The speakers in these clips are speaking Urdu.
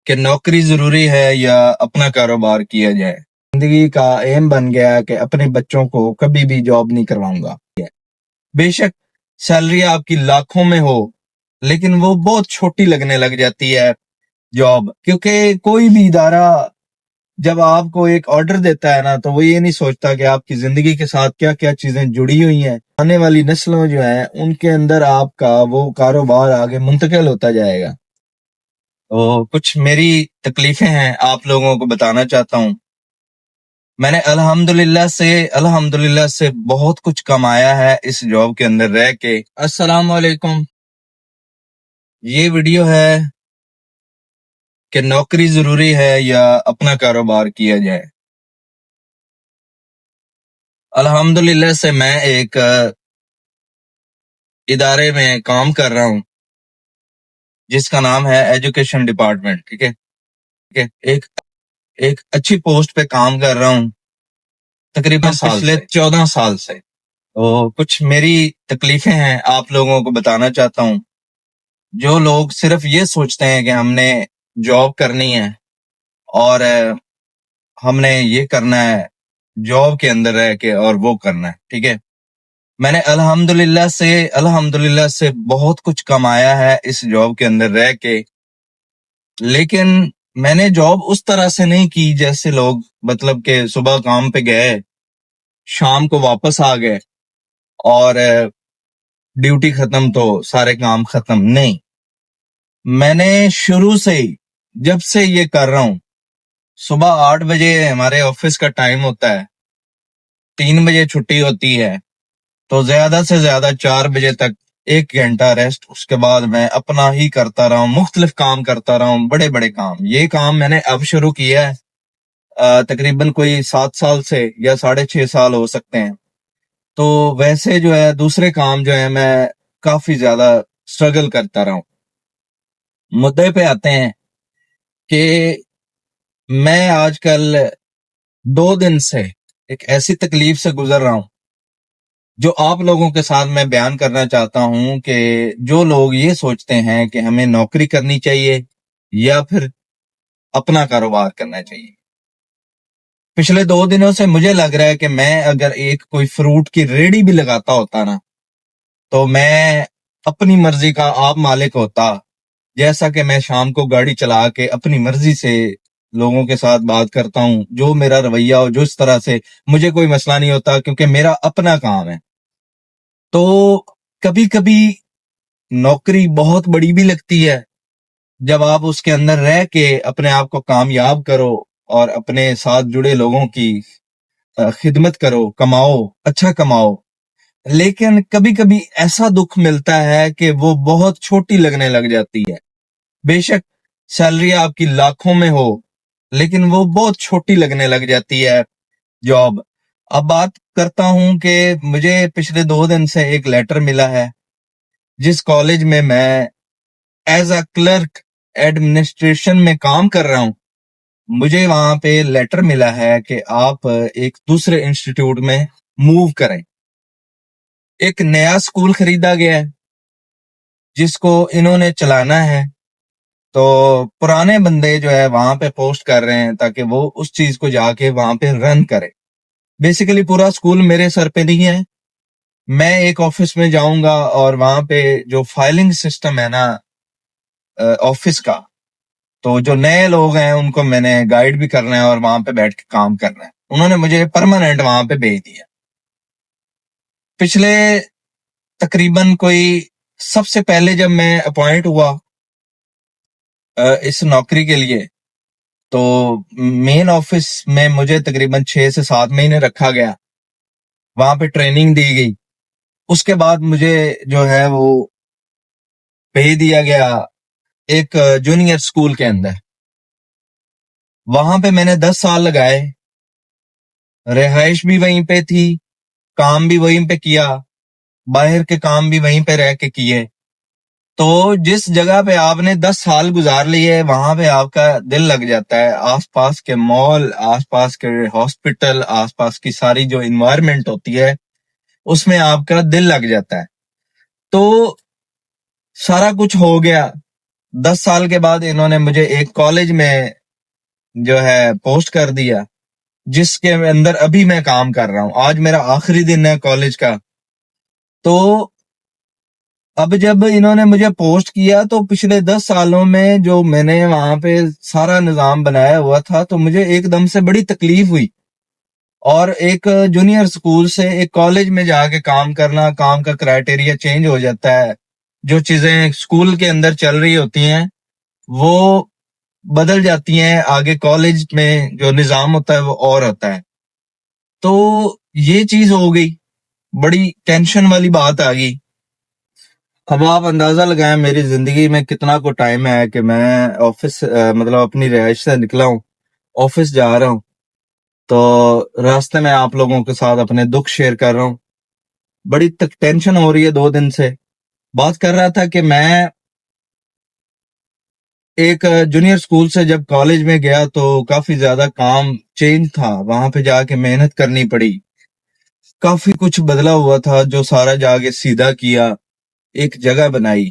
کہ نوکری ضروری ہے یا اپنا کاروبار کیا جائے۔ زندگی کا ایم بن گیا کہ اپنے بچوں کو کبھی بھی جاب نہیں کرواؤں گا۔ بے شک سیلری آپ کی لاکھوں میں ہو، لیکن وہ بہت چھوٹی لگنے لگ جاتی ہے جاب، کیونکہ کوئی بھی ادارہ جب آپ کو ایک آرڈر دیتا ہے نا تو وہ یہ نہیں سوچتا کہ آپ کی زندگی کے ساتھ کیا کیا چیزیں جڑی ہوئی ہیں۔ آنے والی نسلوں جو ہیں ان کے اندر آپ کا وہ کاروبار آگے منتقل ہوتا جائے گا۔ تو کچھ میری تکلیفیں ہیں آپ لوگوں کو بتانا چاہتا ہوں۔ میں نے الحمدللہ سے بہت کچھ کمایا ہے اس جاب کے اندر رہ کے۔ السلام علیکم۔ یہ ویڈیو ہے کہ نوکری ضروری ہے یا اپنا کاروبار کیا جائے۔ الحمدللہ سے میں ایک ادارے میں کام کر رہا ہوں جس کا نام ہے ایجوکیشن ڈپارٹمنٹ، ٹھیک ہے۔ ایک اچھی پوسٹ پہ کام کر رہا ہوں تقریباً پچھلے 14 سال سے۔ تو کچھ میری تکلیفیں ہیں آپ لوگوں کو بتانا چاہتا ہوں۔ جو لوگ صرف یہ سوچتے ہیں کہ ہم نے جاب کرنی ہے اور ہم نے یہ کرنا ہے جاب کے اندر رہ کے اور وہ کرنا ہے، ٹھیک ہے۔ میں نے الحمدللہ سے بہت کچھ کمایا ہے اس جاب کے اندر رہ کے، لیکن میں نے جاب اس طرح سے نہیں کی جیسے لوگ، مطلب کہ صبح کام پہ گئے، شام کو واپس آ گئے اور ڈیوٹی ختم تو سارے کام ختم۔ نہیں، میں نے شروع سے ہی جب سے یہ کر رہا ہوں، صبح 8 بجے ہمارے آفس کا ٹائم ہوتا ہے، 3 بجے چھٹی ہوتی ہے، تو زیادہ سے زیادہ 4 بجے تک 1 گھنٹہ ریسٹ، اس کے بعد میں اپنا ہی کرتا رہا ہوں، مختلف کام کرتا رہا ہوں، بڑے بڑے کام۔ یہ کام میں نے اب شروع کیا ہے، تقریباً کوئی 7 سال سے یا 6.5 سال ہو سکتے ہیں۔ تو ویسے جو ہے دوسرے کام جو ہے میں کافی زیادہ سٹرگل کرتا رہا ہوں۔ مدعے پہ آتے ہیں کہ میں آج کل 2 دن سے ایک ایسی تکلیف سے گزر رہا ہوں جو آپ لوگوں کے ساتھ میں بیان کرنا چاہتا ہوں، کہ جو لوگ یہ سوچتے ہیں کہ ہمیں نوکری کرنی چاہیے یا پھر اپنا کاروبار کرنا چاہیے۔ پچھلے 2 دنوں سے مجھے لگ رہا ہے کہ میں اگر کوئی فروٹ کی ریڑھی بھی لگاتا ہوتا نا تو میں اپنی مرضی کا آپ مالک ہوتا، جیسا کہ میں شام کو گاڑی چلا کے اپنی مرضی سے لوگوں کے ساتھ بات کرتا ہوں، جو میرا رویہ ہو، جو اس طرح سے مجھے کوئی مسئلہ نہیں ہوتا، کیونکہ میرا اپنا کام ہے۔ تو کبھی کبھی نوکری بہت بڑی بھی لگتی ہے جب آپ اس کے اندر رہ کے اپنے آپ کو کامیاب کرو اور اپنے ساتھ جڑے لوگوں کی خدمت کرو، کماؤ، اچھا کماؤ، لیکن کبھی کبھی ایسا دکھ ملتا ہے کہ وہ بہت چھوٹی لگنے لگ جاتی ہے۔ بے شک سیلری آپ کی لاکھوں میں ہو، لیکن وہ بہت چھوٹی لگنے لگ جاتی ہے جاب۔ اب بات کرتا ہوں کہ مجھے پچھلے 2 دن سے ایک لیٹر ملا ہے جس کالج میں ایز اے کلرک ایڈمنسٹریشن میں کام کر رہا ہوں۔ مجھے وہاں پہ لیٹر ملا ہے کہ آپ ایک دوسرے انسٹیٹیوٹ میں موو کریں۔ ایک نیا سکول خریدا گیا ہے جس کو انہوں نے چلانا ہے، تو پرانے بندے جو ہے وہاں پہ پوسٹ کر رہے ہیں تاکہ وہ اس چیز کو جا کے وہاں پہ رن کرے۔ بیسیکلی پورا سکول میرے سر پہ نہیں ہے، میں ایک آفس میں جاؤں گا اور وہاں پہ جو فائلنگ سسٹم ہے نا آفس کا، تو جو نئے لوگ ہیں ان کو میں نے گائیڈ بھی کرنا ہے اور وہاں پہ بیٹھ کے کام کرنا ہے۔ انہوں نے مجھے پرماننٹ وہاں پہ بھیج دیا۔ پچھلے تقریباً کوئی سب سے پہلے جب میں اپوائنٹ ہوا اس نوکری کے لیے، تو مین آفس میں مجھے تقریباً 6 سے 7 مہینے رکھا گیا، وہاں پہ ٹریننگ دی گئی۔ اس کے بعد مجھے جو ہے وہ بھیج دیا گیا ایک جونیئر سکول کے اندر۔ وہاں پہ میں نے 10 سال لگائے، رہائش بھی وہیں پہ تھی، کام بھی وہیں پہ کیا، باہر کے کام بھی وہیں پہ رہ کے کیے۔ تو جس جگہ پہ آپ نے 10 سال گزار لیے وہاں پہ آپ کا دل لگ جاتا ہے۔ آس پاس کے مال، آس پاس کے ہاسپٹل، آس پاس کی ساری جو انوائرمنٹ ہوتی ہے اس میں آپ کا دل لگ جاتا ہے۔ تو سارا کچھ ہو گیا، 10 سال کے بعد انہوں نے مجھے ایک کالج میں جو ہے پوسٹ کر دیا، جس کے اندر ابھی میں کام کر رہا ہوں. آج میرا آخری دن ہے کالج کا. تو اب جب انہوں نے مجھے پوسٹ کیا تو پچھلے 10 سالوں میں جو میں نے وہاں پہ سارا نظام بنایا ہوا تھا، تو مجھے ایک دم سے بڑی تکلیف ہوئی. اور ایک جونیئر سکول سے ایک کالج میں جا کے کام کرنا، کام کا کرائٹیریا چینج ہو جاتا ہے. جو چیزیں سکول کے اندر چل رہی ہوتی ہیں وہ بدل جاتی ہیں، آگے کالج میں جو نظام ہوتا ہے وہ اور ہوتا ہے. تو یہ چیز ہو گئی، بڑی ٹینشن والی بات آ گئی. اب آپ اندازہ لگائیں میری زندگی میں کتنا کو ٹائم ہے کہ میں آفس مطلب اپنی رہائش سے نکلا ہوں، آفس جا رہا ہوں. تو راستے میں آپ لوگوں کے ساتھ اپنے دکھ شیئر کر رہا ہوں. بڑی ٹینشن ہو رہی ہے 2 دن سے. بات کر رہا تھا کہ میں ایک جونیئر سکول سے جب کالج میں گیا تو کافی زیادہ کام چینج تھا، وہاں پہ جا کے محنت کرنی پڑی. کافی کچھ بدلا ہوا تھا جو سارا جا کے سیدھا کیا، ایک جگہ بنائی.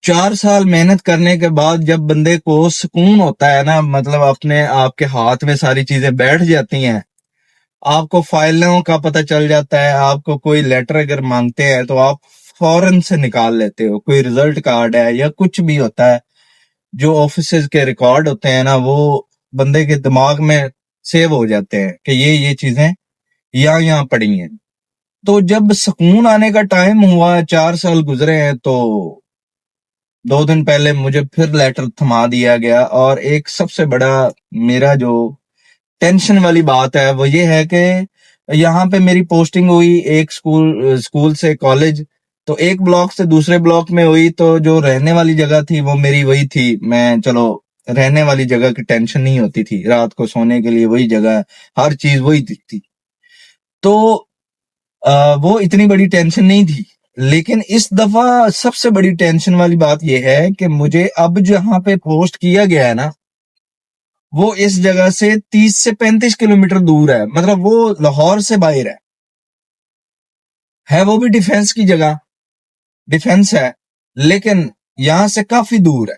4 سال محنت کرنے کے بعد جب بندے کو سکون ہوتا ہے نا، مطلب اپنے آپ کے ہاتھ میں ساری چیزیں بیٹھ جاتی ہیں، آپ کو فائلوں کا پتہ چل جاتا ہے، آپ کو کوئی لیٹر اگر مانگتے ہیں تو آپ فوراً سے نکال لیتے ہو. کوئی ریزلٹ کارڈ ہے یا کچھ بھی ہوتا ہے، جو آفیسز کے ریکارڈ ہوتے ہیں نا، وہ بندے کے دماغ میں سیو ہو جاتے ہیں کہ یہ چیزیں یہاں پڑی ہیں. تو جب سکون آنے کا ٹائم ہوا، 4 سال گزرے ہیں، تو 2 دن پہلے مجھے پھر لیٹر تھما دیا گیا. اور ایک سب سے بڑا میرا جو ٹینشن والی بات ہے وہ یہ ہے کہ یہاں پہ میری پوسٹنگ ہوئی ایک سکول سے کالج، تو ایک بلاک سے دوسرے بلاک میں ہوئی. تو جو رہنے والی جگہ تھی وہ میری وہی تھی. میں چلو رہنے والی جگہ کی ٹینشن نہیں ہوتی تھی، رات کو سونے کے لیے وہی جگہ، ہر چیز وہی تھی. تو وہ اتنی بڑی ٹینشن نہیں تھی. لیکن اس دفعہ سب سے بڑی ٹینشن والی بات یہ ہے کہ مجھے اب جہاں پہ پوسٹ کیا گیا ہے نا، وہ اس جگہ سے 30 سے 35 کلومیٹر دور ہے. مطلب وہ لاہور سے باہر ہے وہ بھی ڈیفینس کی جگہ، ڈیفینس ہے، لیکن یہاں سے کافی دور ہے.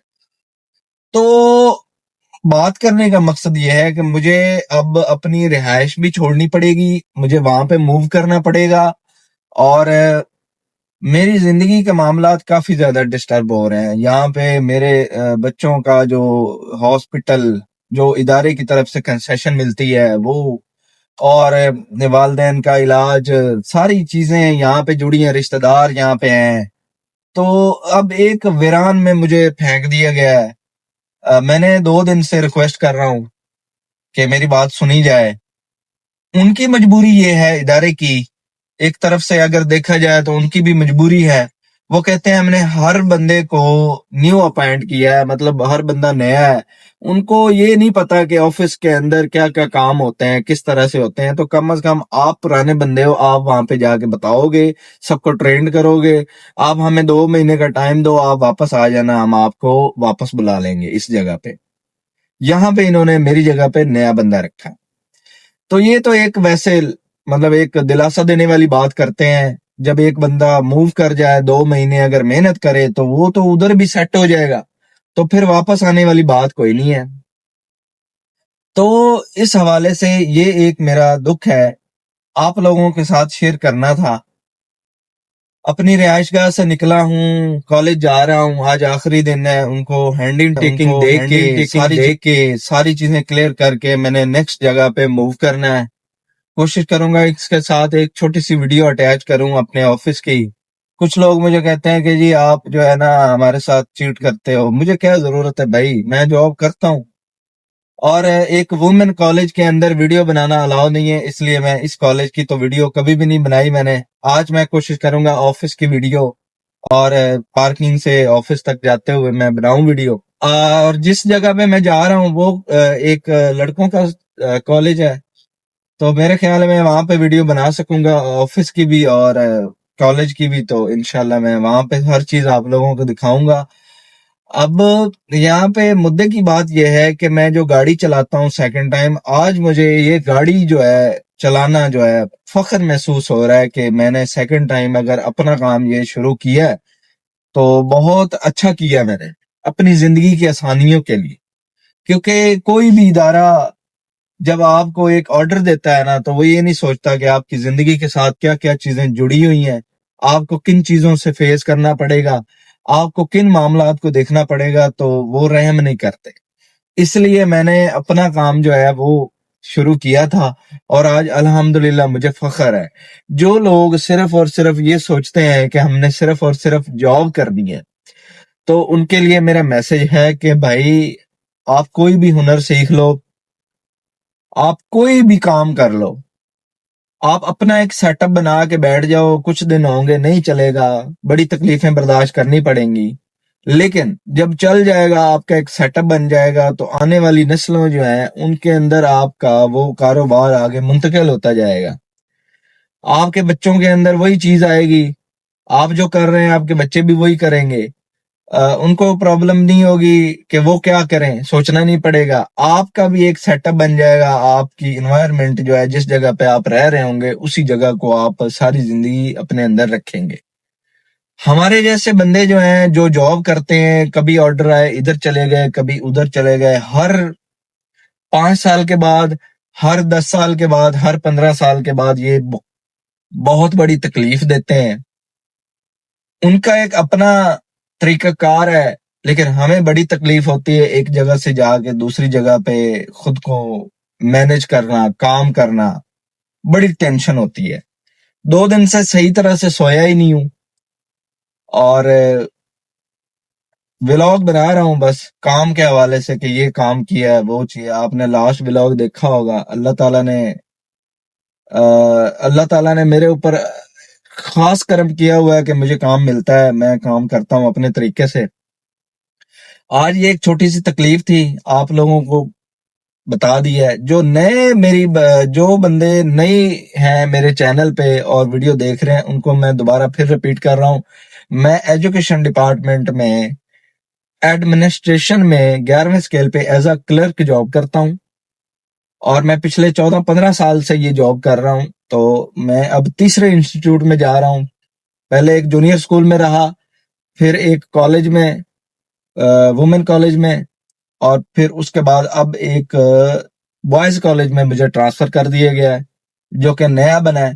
تو بات کرنے کا مقصد یہ ہے کہ مجھے اب اپنی رہائش بھی چھوڑنی پڑے گی، مجھے وہاں پہ موو کرنا پڑے گا. اور میری زندگی کے معاملات کافی زیادہ ڈسٹرب ہو رہے ہیں. یہاں پہ میرے بچوں کا جو ہاسپٹل، جو ادارے کی طرف سے کنسیشن ملتی ہے وہ، اور والدین کا علاج، ساری چیزیں یہاں پہ جڑی ہیں، رشتہ دار یہاں پہ ہیں. تو اب ایک ویران میں مجھے پھینک دیا گیا ہے. میں نے 2 دن سے ریکویسٹ کر رہا ہوں کہ میری بات سنی جائے. ان کی مجبوری یہ ہے، ادارے کی ایک طرف سے اگر دیکھا جائے تو ان کی بھی مجبوری ہے. وہ کہتے ہیں ہم نے ہر بندے کو نیو اپائنٹ کیا ہے، مطلب ہر بندہ نیا ہے. ان کو یہ نہیں پتا کہ آفس کے اندر کیا کیا کام ہوتے ہیں، کس طرح سے ہوتے ہیں. تو کم از کم آپ پرانے بندے ہو، آپ وہاں پہ جا کے بتاؤ گے، سب کو ٹرینڈ کرو گے. آپ ہمیں 2 مہینے کا ٹائم دو، آپ واپس آ جانا، ہم آپ کو واپس بلا لیں گے اس جگہ پہ. یہاں پہ انہوں نے میری جگہ پہ نیا بندہ رکھا. تو یہ تو ایک ویسے مطلب ایک دلاسا دینے والی بات کرتے ہیں. جب ایک بندہ موو کر جائے، 2 مہینے اگر محنت کرے تو وہ تو ادھر بھی سیٹ ہو جائے گا، تو پھر واپس آنے والی بات کوئی نہیں ہے. تو اس حوالے سے یہ ایک میرا دکھ ہے، آپ لوگوں کے ساتھ شیئر کرنا تھا. اپنی رہائش گاہ سے نکلا ہوں، کالج جا رہا ہوں، آج آخری دن ہے. ان کو ہینڈنگ ٹیکنگ دے کے ساری چیزیں کلیئر کر کے میں نے نیکسٹ جگہ پہ موو کرنا ہے. کوشش کروں گا اس کے ساتھ ایک چھوٹی سی ویڈیو اٹیچ کروں اپنے آفس کی. کچھ لوگ مجھے کہتے ہیں کہ جی آپ جو ہے نا ہمارے ساتھ چیٹ کرتے ہو. مجھے کیا ضرورت ہے بھائی، میں جاب کرتا ہوں. اور ایک وومن کالج کے اندر ویڈیو بنانا الاؤ نہیں ہے، اس لیے میں اس کالج کی تو ویڈیو کبھی بھی نہیں بنائی میں نے. آج میں کوشش کروں گا آفس کی ویڈیو، اور پارکنگ سے آفس تک جاتے ہوئے میں بناؤں ویڈیو. اور جس جگہ پہ میں جا رہا ہوں وہ ایک لڑکوں کا کالج ہے، تو میرے خیال میں وہاں پہ ویڈیو بنا سکوں گا، آفس کی بھی اور کالج کی بھی. تو انشاءاللہ میں وہاں پہ ہر چیز آپ لوگوں کو دکھاؤں گا. اب یہاں پہ مدعے کی بات یہ ہے کہ میں جو گاڑی چلاتا ہوں سیکنڈ ٹائم، آج مجھے یہ گاڑی جو ہے چلانا جو ہے فخر محسوس ہو رہا ہے کہ میں نے سیکنڈ ٹائم اگر اپنا کام یہ شروع کیا ہے تو بہت اچھا کیا میں نے. اپنی زندگی کی آسانیوں کے لیے. کیونکہ کوئی بھی ادارہ جب آپ کو ایک آرڈر دیتا ہے نا تو وہ یہ نہیں سوچتا کہ آپ کی زندگی کے ساتھ کیا کیا چیزیں جڑی ہوئی ہیں, آپ کو کن چیزوں سے فیس کرنا پڑے گا, آپ کو کن معاملات کو دیکھنا پڑے گا, تو وہ رحم نہیں کرتے. اس لیے میں نے اپنا کام جو ہے وہ شروع کیا تھا, اور آج الحمدللہ مجھے فخر ہے. جو لوگ صرف اور صرف یہ سوچتے ہیں کہ ہم نے صرف اور صرف جاب کرنی ہے, تو ان کے لیے میرا میسج ہے کہ بھائی آپ کوئی بھی ہنر سیکھ لو, آپ کوئی بھی کام کر لو, آپ اپنا ایک سیٹ اپ بنا کے بیٹھ جاؤ, کچھ دن ہوں گے نہیں چلے گا, بڑی تکلیفیں برداشت کرنی پڑیں گی, لیکن جب چل جائے گا, آپ کا ایک سیٹ اپ بن جائے گا, تو آنے والی نسلوں جو ہیں ان کے اندر آپ کا وہ کاروبار آگے منتقل ہوتا جائے گا. آپ کے بچوں کے اندر وہی چیز آئے گی, آپ جو کر رہے ہیں آپ کے بچے بھی وہی کریں گے. ان کو پرابلم نہیں ہوگی کہ وہ کیا کریں, سوچنا نہیں پڑے گا. آپ کا بھی ایک سیٹ اپ بن جائے گا, آپ کی انوائرمنٹ جو ہے جس جگہ پہ آپ رہ رہے ہوں گے اسی جگہ کو آپ ساری زندگی اپنے اندر رکھیں گے. ہمارے جیسے بندے جو ہیں جو جاب کرتے ہیں, کبھی آرڈر آئے ادھر چلے گئے, کبھی ادھر چلے گئے, ہر 5 سال کے بعد, ہر 10 سال کے بعد, ہر 15 سال کے بعد یہ بہت بڑی تکلیف دیتے ہیں. ان کا ایک اپنا طریقہ کار ہے, لیکن ہمیں بڑی تکلیف ہوتی ہے ایک جگہ سے جا کے دوسری جگہ پہ خود کو مینج کرنا, کام کرنا, بڑی ٹینشن ہوتی ہے. 2 دن سے صحیح طرح سے سویا ہی نہیں ہوں, اور ولاگ بنا رہا ہوں بس کام کے حوالے سے کہ یہ کام کیا ہے, وہ چیز. آپ نے لاسٹ ولاگ دیکھا ہوگا. اللہ تعالیٰ نے میرے اوپر خاص کرم کیا ہوا ہے کہ مجھے کام ملتا ہے, میں کام کرتا ہوں اپنے طریقے سے. آج یہ ایک چھوٹی سی تکلیف تھی, آپ لوگوں کو بتا دی ہے. جو بندے نئے ہیں میرے چینل پہ اور ویڈیو دیکھ رہے ہیں, ان کو میں دوبارہ پھر ریپیٹ کر رہا ہوں. میں ایجوکیشن ڈپارٹمنٹ میں ایڈمنسٹریشن میں 11ویں اسکیل پہ ایز اے کلرک جاب کرتا ہوں, اور میں پچھلے 14-15 سال سے یہ جاب کر رہا ہوں. تو میں اب تیسرے انسٹیٹیوٹ میں جا رہا ہوں. پہلے ایک جونیئر اسکول میں رہا, پھر ایک کالج میں, وومن کالج میں, اور پھر اس کے بعد اب ایک بوائز کالج میں مجھے ٹرانسفر کر دیا گیا ہے, جو کہ نیا بنا ہے,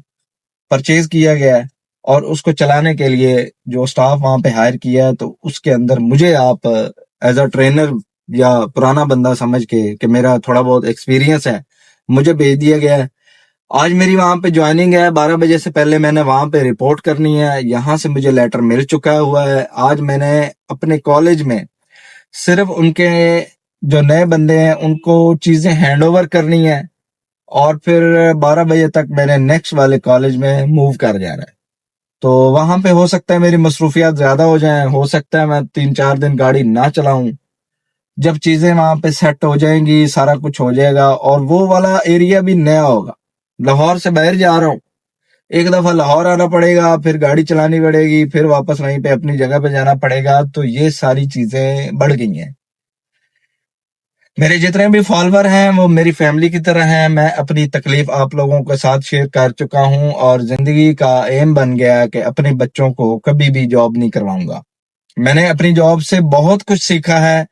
پرچیز کیا گیا ہے, اور اس کو چلانے کے لیے جو سٹاف وہاں پہ ہائر کیا ہے, تو اس کے اندر مجھے آپ ایز اے ٹرینر یا پرانا بندہ سمجھ کے کہ میرا تھوڑا بہت ایکسپیرینس ہے, مجھے بھیج دیا گیا ہے. آج میری وہاں پہ جوائننگ ہے, 12 بجے سے پہلے میں نے وہاں پہ رپورٹ کرنی ہے. یہاں سے مجھے لیٹر مل چکا ہوا ہے. آج میں نے اپنے کالج میں صرف ان کے جو نئے بندے ہیں ان کو چیزیں ہینڈ اوور کرنی ہے, اور پھر 12 بجے تک میں نے نیکسٹ والے کالج میں موو کر جانا ہے. تو وہاں پہ ہو سکتا ہے میری مصروفیات زیادہ ہو جائیں, ہو سکتا ہے میں 3-4 دن گاڑی نہ چلاؤں. جب چیزیں وہاں پہ سیٹ ہو جائیں گی, سارا کچھ ہو جائے گا, اور وہ والا ایریا بھی نیا ہوگا. لاہور سے باہر جا رہا ہوں, ایک دفعہ لاہور آنا پڑے گا, پھر گاڑی چلانی پڑے گی, پھر واپس وہیں پہ اپنی جگہ پہ جانا پڑے گا. تو یہ ساری چیزیں بڑھ گئی ہیں. میرے جتنے بھی فالوور ہیں وہ میری فیملی کی طرح ہیں. میں اپنی تکلیف آپ لوگوں کے ساتھ شیئر کر چکا ہوں, اور زندگی کا ایم بن گیا کہ اپنے بچوں کو کبھی بھی جاب نہیں کرواؤں گا. میں نے اپنی جاب سے بہت کچھ سیکھا ہے,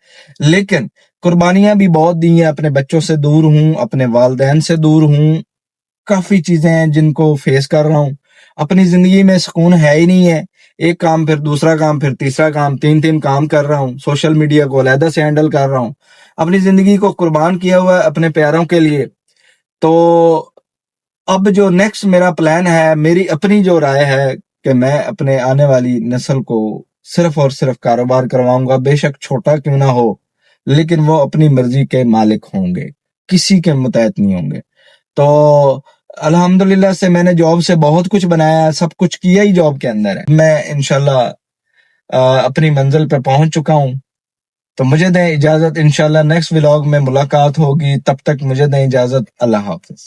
لیکن قربانیاں بھی بہت دی ہیں. اپنے بچوں سے دور ہوں, اپنے والدین سے دور ہوں, کافی چیزیں ہیں جن کو فیس کر رہا ہوں. اپنی زندگی میں سکون ہے ہی نہیں ہے. ایک کام پھر دوسرا کام پھر تیسرا کام, 3 کام کر رہا ہوں. سوشل میڈیا کو علیحدہ سے ہینڈل کر رہا ہوں. اپنی زندگی کو قربان کیا ہوا ہے اپنے پیاروں کے لیے. تو اب جو نیکسٹ میرا پلان ہے, میری اپنی جو رائے ہے کہ میں اپنے آنے والی نسل کو صرف اور صرف کاروبار کرواؤں گا, بے شک چھوٹا کیوں نہ ہو, لیکن وہ اپنی مرضی کے مالک ہوں گے, کسی کے متحد نہیں ہوں گے. تو الحمدللہ سے میں نے جاب سے بہت کچھ بنایا, سب کچھ کیا ہی جاب کے اندر ہے. میں انشاءاللہ اپنی منزل پہ پہنچ چکا ہوں. تو مجھے دیں اجازت, انشاءاللہ نیکسٹ ولاگ میں ملاقات ہوگی. تب تک مجھے دیں اجازت. اللہ حافظ.